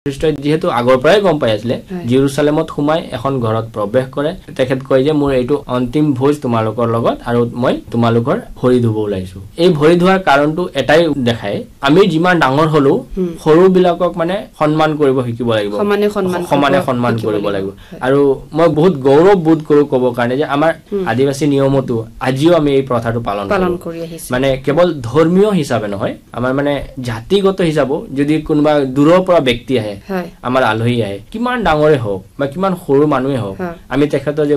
খ্ৰীষ্টই যেহেতু আগৰ পৰাই গম পাই আছিলে জেৰুজালেমত সোমাই এখন ঘৰত প্ৰৱেশ কৰে তেখেত কয় যে মোৰ এইটো অন্তিম ভোজ তোমালোকৰ লগত আৰু মই তোমালোকৰ ভৰি ধুব ওলাইছো এই ভৰি ধোৱাৰ কাৰণটো এটাই দেখায় আমি যিমান ডাঙৰ হলো সৰু বিলাকক মানে সন্মান কৰিব শিকিব লাগিব সমানে সন্মান কৰিব লাগিব আৰু মই বহুত গৌৰৱ বোধ কৰো ক'ব কাৰণে যে আমাৰ আদিবাসী নিয়মতো আজিও আমি এই প্ৰথাটো পালন কৰি আহিছো মানে কেৱল ধৰ্মীয় হিচাপে নহয় আমাৰ মানে জাতিগত হিচাপে যদি কোনোবা দূৰৰ পৰা ব্যক্তি আহে আমাৰ আলহী আহে কিমান ডাঙৰে হোক বা কিমান সৰু মানুহে হোক আমি তেখেতৰ যে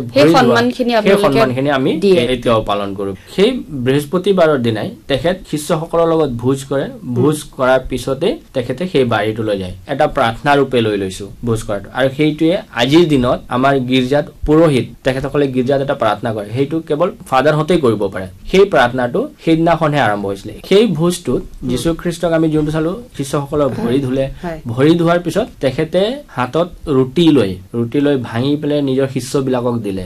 সন্মানখিনি আমি এতিয়াও পালন কৰো সেই বৃহস্পতিবাৰৰ দিনাই তেখেত শিষ্যসকলৰ লগত ভোজ কৰে ভোজ কৰাৰ পিছতে তেখেতে সেই বাৰীটো লৈ যায় এটা প্ৰাৰ্থনা ৰূপে লৈ লৈছো ভোজ কৰাটো আৰু সেইটোৱে আজিৰ দিনত আমাৰ গীৰ্জাত পুৰোহিত তেখেতসকলে গীৰ্জাত এটা প্ৰাৰ্থনা কৰে সেইটো কেৱল ফাদাৰহঁতেই কৰিব পাৰে সেই প্ৰাৰ্থনাটো সেইদিনাখনহে আৰম্ভ হৈছিলে সেই ভোজটোত যীশু খ্ৰীষ্টক আমি যোনটো চালো শিষ্যসকলৰ ভৰি ধুলে ভৰি ধোৱাৰ পিছত তেখেতে হাতত ৰুটি লৈ ভাঙি পেলাই নিজৰ শিষ্যবিলাকক দিলে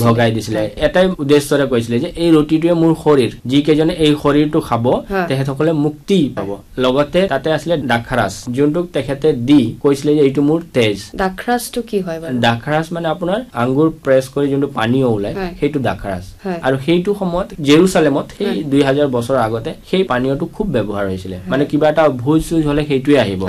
ভগাই দিছিলে এটাই উদ্দেশ্যৰে কৈছিলে যে এই ৰুটিটোৱে মোৰ শৰীৰ যিকেইজনে এই শৰীৰটো খাব তেখেতসকলে মুক্তি পাব লগতে তাতে আছিলে দাখাৰাছ যোনটোক তেখেতে দি কৈছিলে যে এইটো মোৰ তেজ দাখাৰাছটো কি হয় বাৰু দাখাৰাছ মানে আপোনাৰ আঙ্গুৰ প্ৰেছ কৰি যোনটো পানী ওলায় সেইটো দাখাৰাছ আৰু সেইটো সময়ত জেৰুজালেমত সেই 2000 বছৰ আগতে সেই পানীয়টো খুব ব্যৱহাৰ হৈছিলে মানে কিবা এটা ভোজ চুজ হলে সেইটোৱে আহিব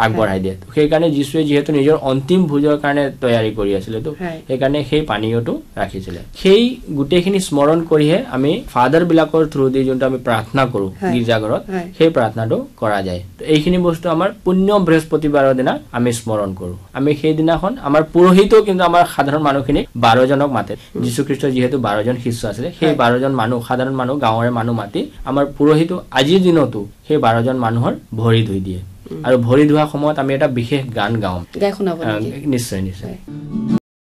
আগবঢ়াই দিয়ে সেইকাৰণে যীশুৱে যিহেতু নিজৰ অন্তিম ভোজৰ কাৰণে তৈয়াৰী কৰি আছিলে তো সেইকাৰণে সেই পানীয়টো ৰাখিছিলে সেই গোটেইখিনি স্মৰণ কৰিহে আমি ফাদাৰ বিলাকৰ থ্ৰু দি যোনটো আমি প্ৰাৰ্থনা কৰো গীৰ্জাঘৰত সেই প্ৰাৰ্থনাটো কৰা যায় এইখিনি বস্তু আমাৰ পুণ্য বৃহস্পতিবাৰৰ দিনা আমি স্মৰণ কৰো আমি সেই দিনাখন আমাৰ পুৰোহিতো কিন্তু আমাৰ সাধাৰণ মানুহখিনি 12 জনক মাতে যীশু খ্ৰীষ্ট যিহেতু 12 জন শিষ্য আছিলে সেই 12 জন মানুহ সাধাৰণ মানুহ গাঁৱৰে মানুহ মাতি আমাৰ পুৰোহিতো আজিৰ দিনতো সেই 12 জন মানুহৰ ভৰি ধুই দিয়ে আৰু ভৰি ধোৱা সময়ত আমি এটা বিশেষ গান গাওঁ গাই শুনাব নিশ্চয়